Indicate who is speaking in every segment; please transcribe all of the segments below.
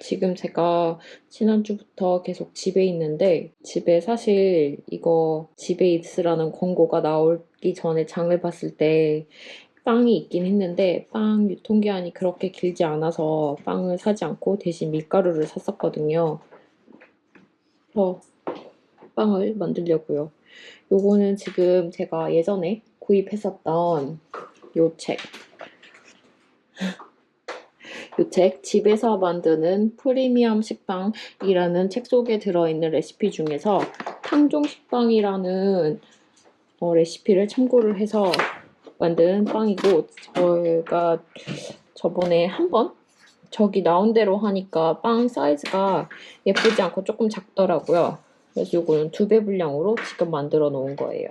Speaker 1: 지금 제가 지난주부터 계속 집에 있는데 집에 사실 이거 집에 있으라는 광고가 나오기 전에 장을 봤을 때 빵이 있긴 했는데 빵 유통기한이 그렇게 길지 않아서 빵을 사지 않고 대신 밀가루를 샀었거든요. 그래서 빵을 만들려고요. 요거는 지금 제가 예전에 구입했었던 요 책. 이 책, 집에서 만드는 프리미엄 식빵이라는 책 속에 들어있는 레시피 중에서 탕종 식빵이라는 레시피를 참고를 해서 만든 빵이고, 저희가 저번에 한번 저기 나온 대로 하니까 빵 사이즈가 예쁘지 않고 조금 작더라고요. 그래서 이거는 2배 분량으로 지금 만들어 놓은 거예요.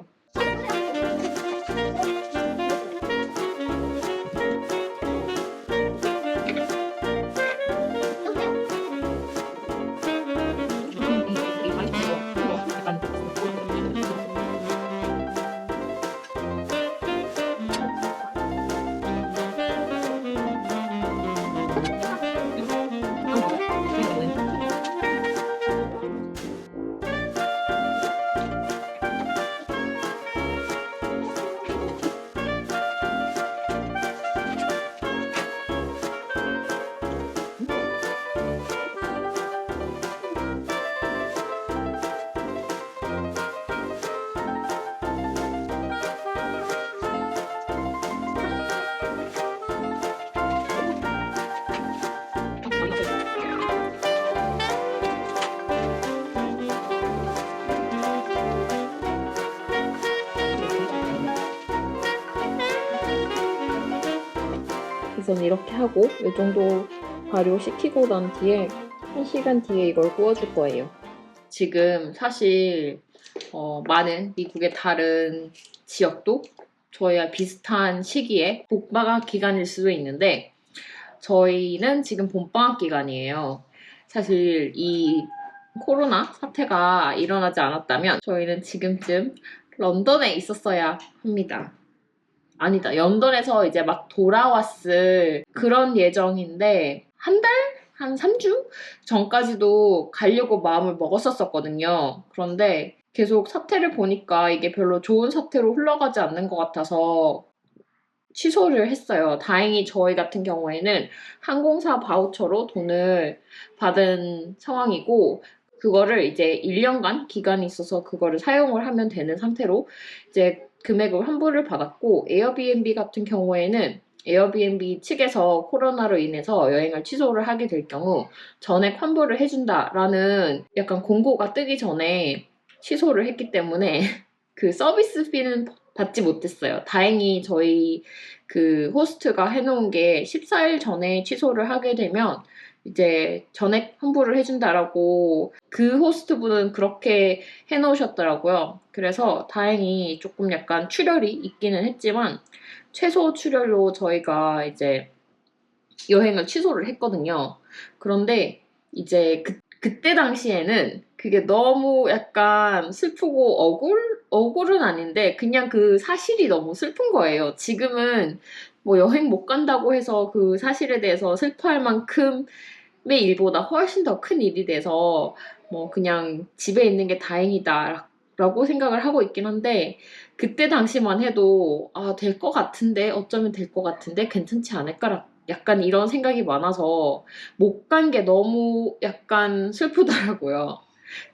Speaker 1: 우선 이렇게 하고 이 정도 발효시키고 난 뒤에 1시간 뒤에 이걸 구워줄 거예요. 지금 사실 많은 미국의 다른 지역도 저희와 비슷한 시기에 복방학 기간일 수도 있는데 저희는 지금 봄방학 기간이에요. 사실 이 코로나 사태가 일어나지 않았다면 저희는 지금쯤 런던에 있었어야 합니다. 아니다. 런던에서 이제 막 돌아왔을 그런 예정인데 한 달? 한 3주 전까지도 가려고 마음을 먹었었거든요. 그런데 계속 사태를 보니까 이게 별로 좋은 사태로 흘러가지 않는 것 같아서 취소를 했어요. 다행히 저희 같은 경우에는 항공사 바우처로 돈을 받은 상황이고 그거를 이제 1년간 기간이 있어서 그거를 사용을 하면 되는 상태로 이제 금액을 환불을 받았고 에어비앤비 같은 경우에는 에어비앤비 측에서 코로나로 인해서 여행을 취소를 하게 될 경우 전액 환불을 해준다라는 약간 공고가 뜨기 전에 취소를 했기 때문에 그 서비스 피는 받지 못했어요. 다행히 저희 그 호스트가 해놓은 게 14일 전에 취소를 하게 되면 이제 전액 환불을 해준다라고 그 호스트분은 그렇게 해놓으셨더라고요. 그래서 다행히 조금 약간 출혈이 있기는 했지만 최소 출혈로 저희가 이제 여행을 취소를 했거든요. 그런데 이제 그때 당시에는 그게 너무 약간 슬프고 억울은 아닌데 그냥 그 사실이 너무 슬픈 거예요. 지금은 뭐 여행 못 간다고 해서 그 사실에 대해서 슬퍼할 만큼의 일보다 훨씬 더 큰 일이 돼서 뭐 그냥 집에 있는 게 다행이다 라고 생각을 하고 있긴 한데 그때 당시만 해도 될 것 같은데 어쩌면 될 것 같은데 괜찮지 않을까 약간 이런 생각이 많아서 못 간 게 너무 약간 슬프더라고요.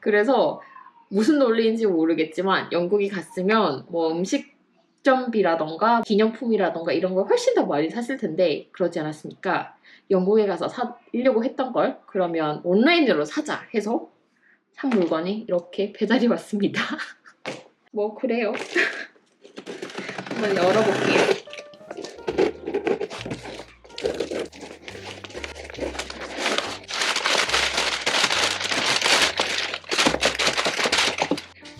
Speaker 1: 그래서 무슨 논리인지 모르겠지만 영국에 갔으면 뭐 음식점비라던가 기념품이라던가 이런 걸 훨씬 더 많이 샀을 텐데 그러지 않았으니까 영국에 가서 사려고 했던 걸 그러면 온라인으로 사자 해서 산 물건이 이렇게 배달이 왔습니다. 뭐 그래요. 한번 열어볼게요.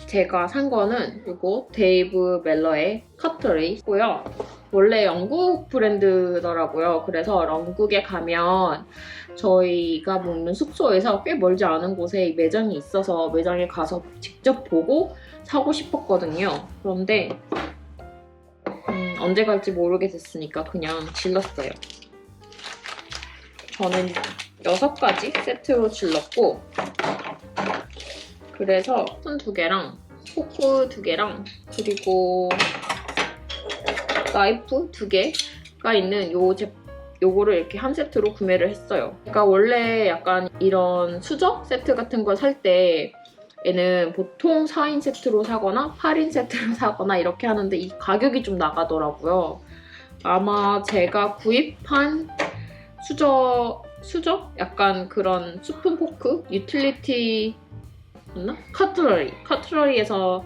Speaker 1: 제가 산 거는 이거 데이브 멜러의 커터리고요. 원래 영국 브랜드더라고요. 그래서 영국에 가면 저희가 묵는 숙소에서 꽤 멀지 않은 곳에 매장이 있어서 매장에 가서 직접 보고 사고 싶었거든요. 그런데 언제 갈지 모르게 됐으니까 그냥 질렀어요. 저는 6가지 세트로 질렀고, 그래서 손 2개랑 포크 2개랑 그리고 나이프 2개가 있는 요거를 이렇게 한 세트로 구매를 했어요. 제가 원래 약간 이런 수저 세트 같은 걸 살 때 얘는 보통 4인 세트로 사거나 8인 세트로 사거나 이렇게 하는데 이 가격이 좀 나가더라고요. 아마 제가 구입한 수저? 약간 그런 스푼 포크? 유틸리티 맞나? 카트러리에서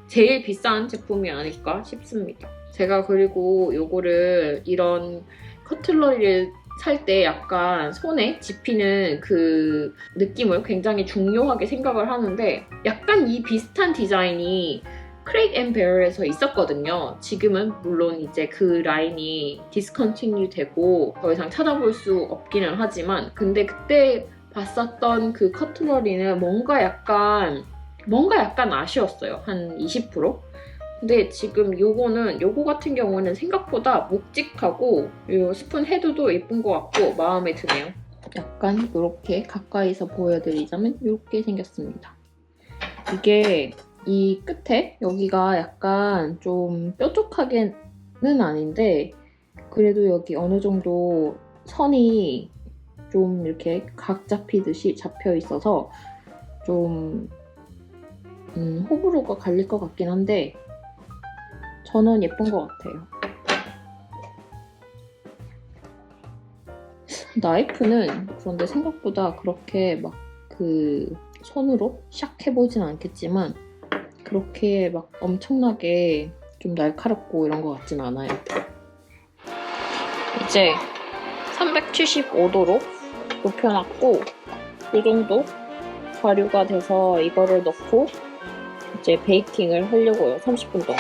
Speaker 1: 제일 비싼 제품이 아닐까 싶습니다. 제가 그리고 요거를 이런 커틀러리를 살 때 약간 손에 집히는 그 느낌을 굉장히 중요하게 생각을 하는데 약간 이 비슷한 디자인이 크레이크 앤 베어에서 있었거든요. 지금은 물론 이제 그 라인이 디스컨티뉴 되고 더 이상 찾아볼 수 없기는 하지만 근데 그때 봤었던 그 커틀러리는 뭔가 약간 아쉬웠어요. 한 20%? 근데 지금 요거 같은 경우는 생각보다 묵직하고 요 스푼 헤드도 예쁜 것 같고 마음에 드네요. 약간 이렇게 가까이서 보여드리자면 이렇게 생겼습니다. 이게 이 끝에 여기가 약간 좀 뾰족하게는 아닌데 그래도 여기 어느 정도 선이 좀 이렇게 각 잡히듯이 잡혀 있어서 좀 호불호가 갈릴 것 같긴 한데 저는 예쁜 것 같아요. 나이프는 그런데 생각보다 그렇게 막 그 손으로 샥 해보진 않겠지만 그렇게 막 엄청나게 좀 날카롭고 이런 것 같진 않아요. 이제 375도로 높여놨고 이 정도 발효가 돼서 이거를 넣고 이제 베이킹을 하려고요. 30분 동안.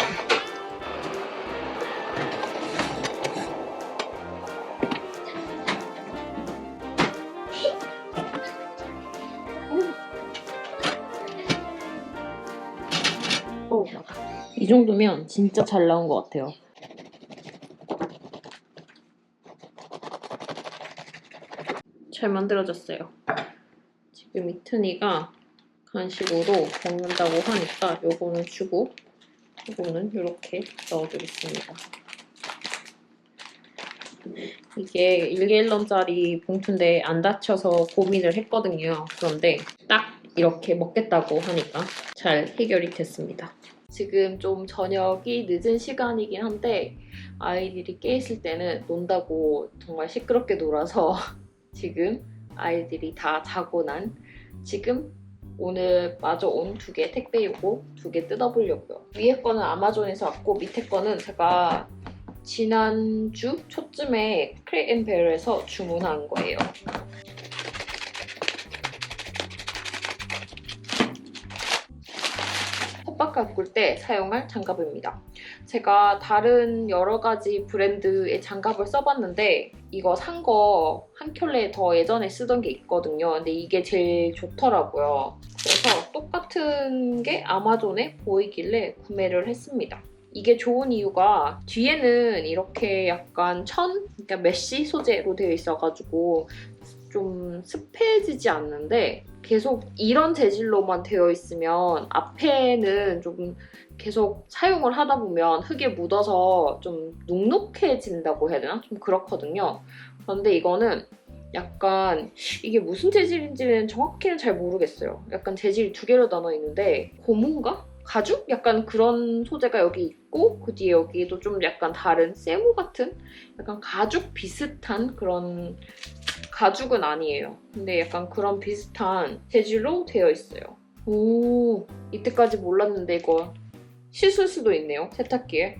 Speaker 1: 이 정도면 진짜 잘 나온 것 같아요. 잘 만들어졌어요. 지금 이튼이가 간식으로 먹는다고 하니까 요거는 주고 요거는 이렇게 넣어주겠습니다. 이게 1갤런짜리 봉투인데 안 닫혀서 고민을 했거든요. 그런데 딱 이렇게 먹겠다고 하니까 잘 해결이 됐습니다. 지금 좀 저녁이 늦은 시간이긴 한데 아이들이 깨있을 때는 논다고 정말 시끄럽게 놀아서 지금 아이들이 다 자고 난 지금 오늘 마저 온 2개 택배 요거 2개 뜯어보려고요. 위에 거는 아마존에서 왔고 밑에 거는 제가 지난주 초쯤에 크레이크 앤 베어에서 주문한 거예요. 컵밥 가꿀 때 사용할 장갑입니다. 제가 다른 여러 가지 브랜드의 장갑을 써봤는데 이거 산 거 한 켤레 더 예전에 쓰던 게 있거든요. 근데 이게 제일 좋더라고요. 그래서 똑같은 게 아마존에 보이길래 구매를 했습니다. 이게 좋은 이유가 뒤에는 이렇게 약간 그러니까 메쉬 소재로 되어 있어가지고 좀 습해지지 않는데 계속 이런 재질로만 되어 있으면 앞에는 좀 계속 사용을 하다 보면 흙에 묻어서 좀 눅눅해진다고 해야 되나? 좀 그렇거든요. 그런데 이거는 약간 이게 무슨 재질인지는 정확히는 잘 모르겠어요. 약간 재질이 2개로 나눠 있는데 고무인가? 가죽? 약간 그런 소재가 여기 있고 그 뒤에 여기도 좀 약간 다른 세모 같은 약간 가죽 비슷한 그런 가죽은 아니에요. 근데 약간 그런 비슷한 재질로 되어 있어요. 오, 이때까지 몰랐는데 이거 씻을 수도 있네요, 세탁기에.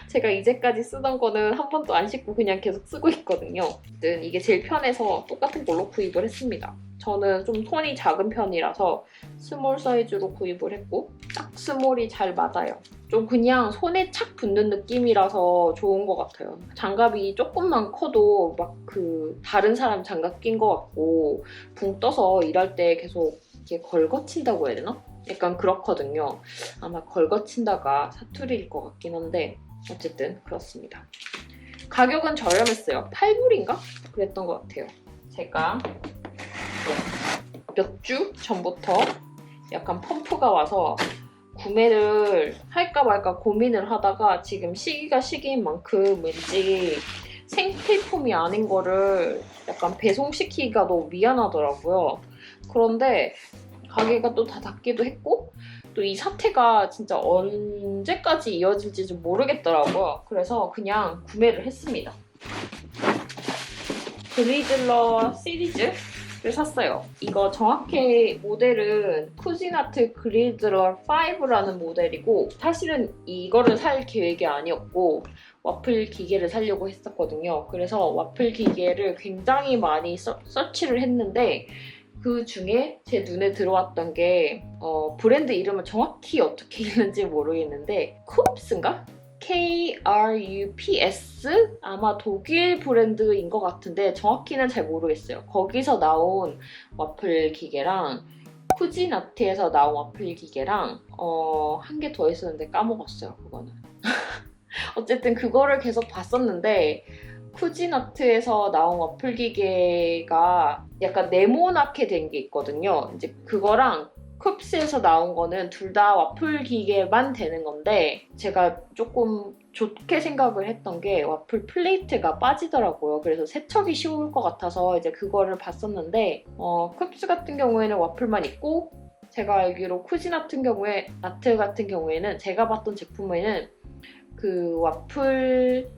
Speaker 1: 제가 이제까지 쓰던 거는 한 번도 안 씻고 그냥 계속 쓰고 있거든요. 어쨌든 이게 제일 편해서 똑같은 걸로 구입을 했습니다. 저는 좀 손이 작은 편이라서 스몰 사이즈로 구입을 했고 딱 스몰이 잘 맞아요. 좀 그냥 손에 착 붙는 느낌이라서 좋은 것 같아요. 장갑이 조금만 커도 막 그 다른 사람 장갑 낀 것 같고 붕 떠서 일할 때 계속 이렇게 걸거친다고 해야 되나? 약간 그렇거든요. 아마 걸거친다가 사투리일 것 같긴 한데 어쨌든 그렇습니다. 가격은 저렴했어요. 8불인가? 그랬던 것 같아요. 제가 몇 주 전부터 약간 펌프가 와서 구매를 할까 말까 고민을 하다가 지금 시기가 시기인 만큼 왠지 생필품이 아닌 거를 약간 배송시키기가 너무 미안하더라고요. 그런데 가게가 또 다 닫기도 했고 또 이 사태가 진짜 언제까지 이어질지 좀 모르겠더라고요. 그래서 그냥 구매를 했습니다. 그리즐러 시리즈를 샀어요. 이거 정확히 모델은 쿠지나트 그리즐러 5라는 모델이고 사실은 이거를 살 계획이 아니었고 와플 기계를 사려고 했었거든요. 그래서 와플 기계를 굉장히 많이 서치를 했는데 그 중에 제 눈에 들어왔던 게 브랜드 이름을 정확히 어떻게 읽는지 모르겠는데 쿱스인가? KRUPS? 아마 독일 브랜드인 것 같은데 정확히는 잘 모르겠어요. 거기서 나온 와플 기계랑 쿠지나트에서 나온 와플 기계랑 한 개 더 있었는데 까먹었어요. 그거는. 어쨌든 그거를 계속 봤었는데 쿠지나트에서 나온 와플 기계가 약간 네모나게 된 게 있거든요. 이제 그거랑 쿱스에서 나온 거는 둘 다 와플 기계만 되는 건데 제가 조금 좋게 생각을 했던 게 와플 플레이트가 빠지더라고요. 그래서 세척이 쉬울 것 같아서 이제 그거를 봤었는데 쿱스 같은 경우에는 와플만 있고 제가 알기로 쿠지나트 같은 경우에는 제가 봤던 제품에는 그 와플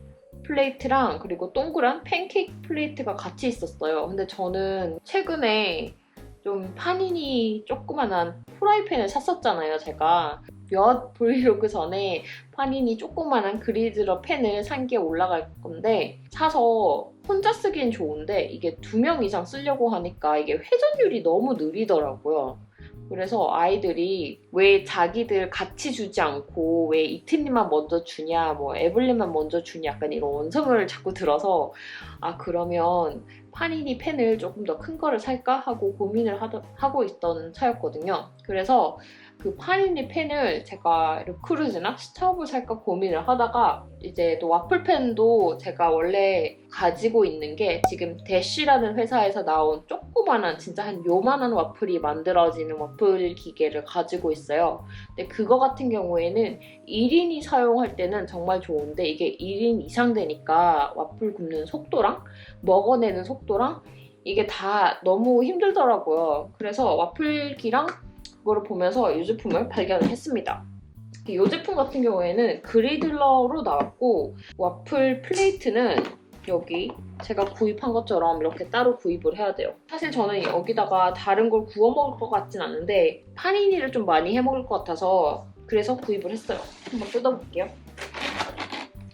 Speaker 1: 플레이트랑 그리고 동그란 팬케이크 플레이트가 같이 있었어요. 근데 저는 최근에 좀 파니니 조그만한 프라이팬을 샀었잖아요, 제가. 몇 브이로그 전에 파니니 조그만한 그리즐러 팬을 산 게 올라갈 건데 사서 혼자 쓰기엔 좋은데 이게 2명 이상 쓰려고 하니까 이게 회전율이 너무 느리더라고요. 그래서 아이들이 왜 자기들 같이 주지 않고 왜 이트님만 먼저 주냐, 뭐 에블린만 먼저 주냐 약간 이런 원성을 자꾸 들어서 아 그러면 파니니 펜을 조금 더 큰 거를 살까 하고 고민을 하고 있던 차였거든요. 그래서 그 파니니 펜을 제가 르크루즈나 스타업을 살까 고민을 하다가 이제 또 와플펜도 제가 원래 가지고 있는 게 지금 대쉬라는 회사에서 나온 조그만한 진짜 한 요만한 와플이 만들어지는 와플 기계를 가지고 있어요. 근데 그거 같은 경우에는 1인이 사용할 때는 정말 좋은데 이게 1인 이상 되니까 와플 굽는 속도랑 먹어내는 속도랑 이게 다 너무 힘들더라고요. 그래서 와플기랑 그거를 보면서 이 제품을 발견을 했습니다. 이 제품 같은 경우에는 그리즐러로 나왔고 와플 플레이트는 여기 제가 구입한 것처럼 이렇게 따로 구입을 해야 돼요. 사실 저는 여기다가 다른 걸 구워 먹을 것 같진 않은데 파니니를 좀 많이 해 먹을 것 같아서 그래서 구입을 했어요. 한번 뜯어볼게요.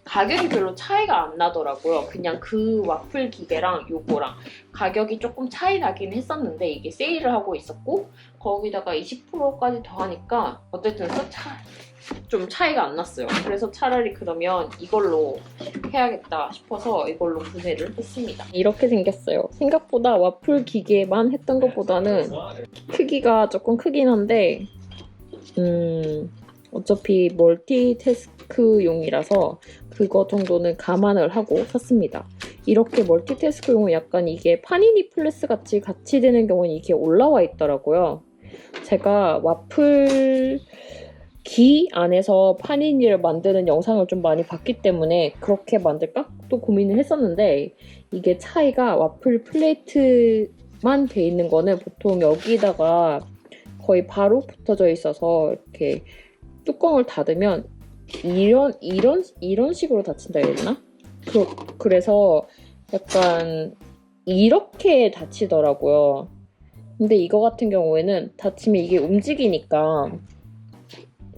Speaker 1: 가격이 별로 차이가 안 나더라고요. 그냥 그 와플 기계랑 요거랑 가격이 조금 차이 나긴 했었는데 이게 세일을 하고 있었고 거기다가 20%까지 더하니까 어쨌든 좀 차이가 안 났어요. 그래서 차라리 그러면 이걸로 해야겠다 싶어서 이걸로 구매를 했습니다. 이렇게 생겼어요. 생각보다 와플 기계만 했던 것보다는 크기가 조금 크긴 한데 어차피 멀티태스크용이라서 그거 정도는 감안을 하고 샀습니다. 이렇게 멀티태스크용은 약간 이게 파니니 플래스 같이 되는 경우는 이게 올라와 있더라고요. 제가 와플 기 안에서 파니니를 만드는 영상을 좀 많이 봤기 때문에 그렇게 만들까? 또 고민을 했었는데 이게 차이가 와플 플레이트만 돼 있는 거는 보통 여기다가 거의 바로 붙어져 있어서 이렇게 뚜껑을 닫으면 이런 식으로 닫힌다 해야 되나? 그래서 약간 이렇게 닫히더라고요. 근데 이거 같은 경우에는 닫히면 이게 움직이니까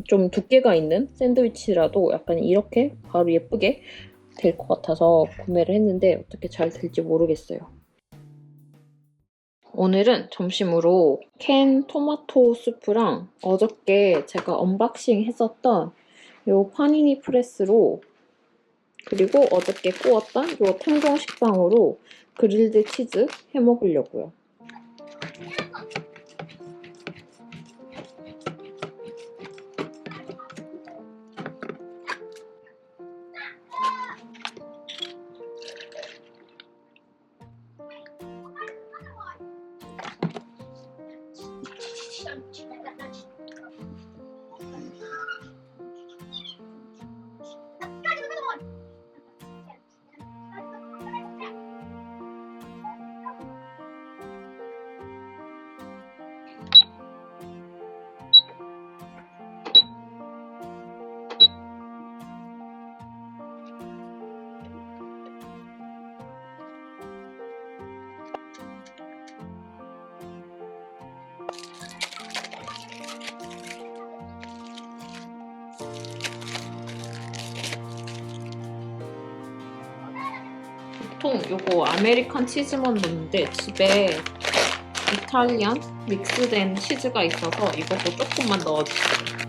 Speaker 1: 좀 두께가 있는 샌드위치라도 약간 이렇게 바로 예쁘게 될 것 같아서 구매를 했는데 어떻게 잘 될지 모르겠어요. 오늘은 점심으로 캔 토마토 수프랑 어저께 제가 언박싱 했었던 요 파니니 프레스로 그리고 어저께 구웠던 요 탕정 식빵으로 그릴드 치즈 해 먹으려고요. 보통 요거 아메리칸 치즈만 넣는데 집에 이탈리안 믹스된 치즈가 있어서 이것도 조금만 넣어주세요.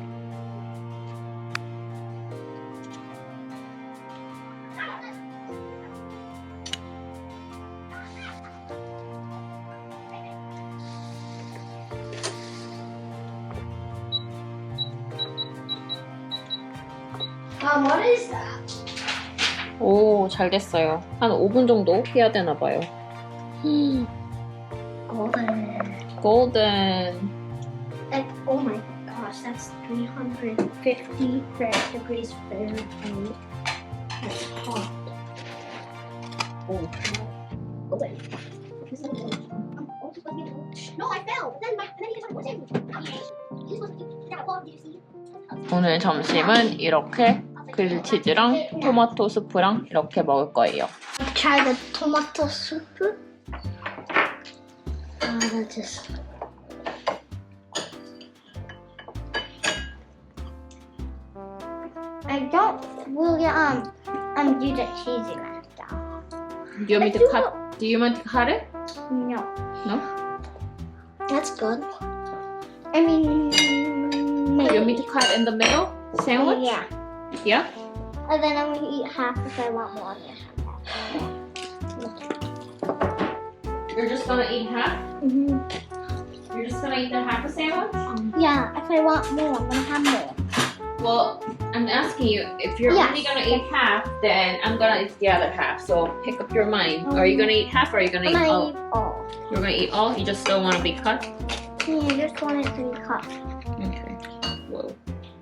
Speaker 2: What is that?
Speaker 1: 오, 잘 됐어요. 한 5분 정도 해야 되나 봐요.
Speaker 2: Golden.
Speaker 1: 골든.
Speaker 2: Oh my gosh, that's 350 degrees Fahrenheit. That's hot. Oh, golden. No, I fell. Then he just went in. You're supposed to do that. Do you see?
Speaker 1: 오늘 점심은 이렇게 그릴치즈랑 토마토 수프랑 이렇게 먹을 거예요.
Speaker 2: Try the tomato soup. That's just. I don't really do the cheesy like that.
Speaker 1: Do you want me to cut? Do you want to cut it?
Speaker 2: No.
Speaker 1: No?
Speaker 2: That's good. I mean,
Speaker 1: Do you want me to cut in the middle? Sandwich?
Speaker 2: Yeah.
Speaker 1: Yeah?
Speaker 2: And then I'm gonna eat half if I want more.
Speaker 1: You're just gonna eat half?
Speaker 2: Mm-hmm.
Speaker 1: You're just gonna eat the half a sandwich?
Speaker 2: Yeah, if I want more, I'm gonna have more.
Speaker 1: Well, I'm asking you, if you're
Speaker 2: Yes.
Speaker 1: only gonna eat half, then I'm gonna eat the other half. So pick up your mind. Are you gonna eat half or are you gonna
Speaker 2: I'm
Speaker 1: eat
Speaker 2: gonna
Speaker 1: all?
Speaker 2: eat all.
Speaker 1: You're gonna eat all? You just don't wanna be cut?
Speaker 2: I just want it to be cut.
Speaker 1: Okay. Whoa.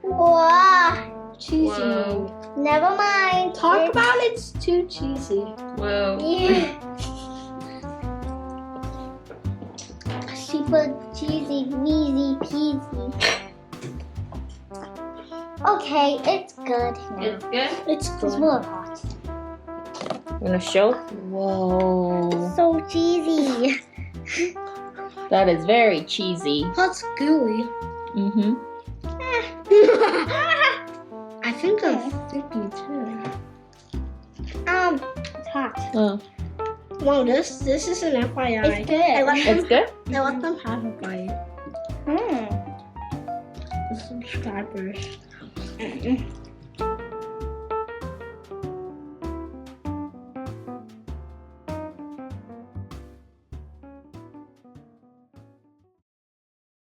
Speaker 2: Wow, cheesy.
Speaker 1: Whoa.
Speaker 2: Never mind. Talk about it's too cheesy.
Speaker 1: Whoa.
Speaker 2: Yeah. Super cheesy, measy peasy. Okay, it's good.
Speaker 1: It's good?
Speaker 2: It's really hot.
Speaker 1: You wanna show? Whoa.
Speaker 2: So cheesy.
Speaker 1: That is very cheesy.
Speaker 2: That's gooey.
Speaker 1: Mm-hmm.
Speaker 2: I think I'm sticky too. It's hot. Well, this is an FYI. It's good.
Speaker 1: It's good?
Speaker 2: I let them have a bite. The subscribers.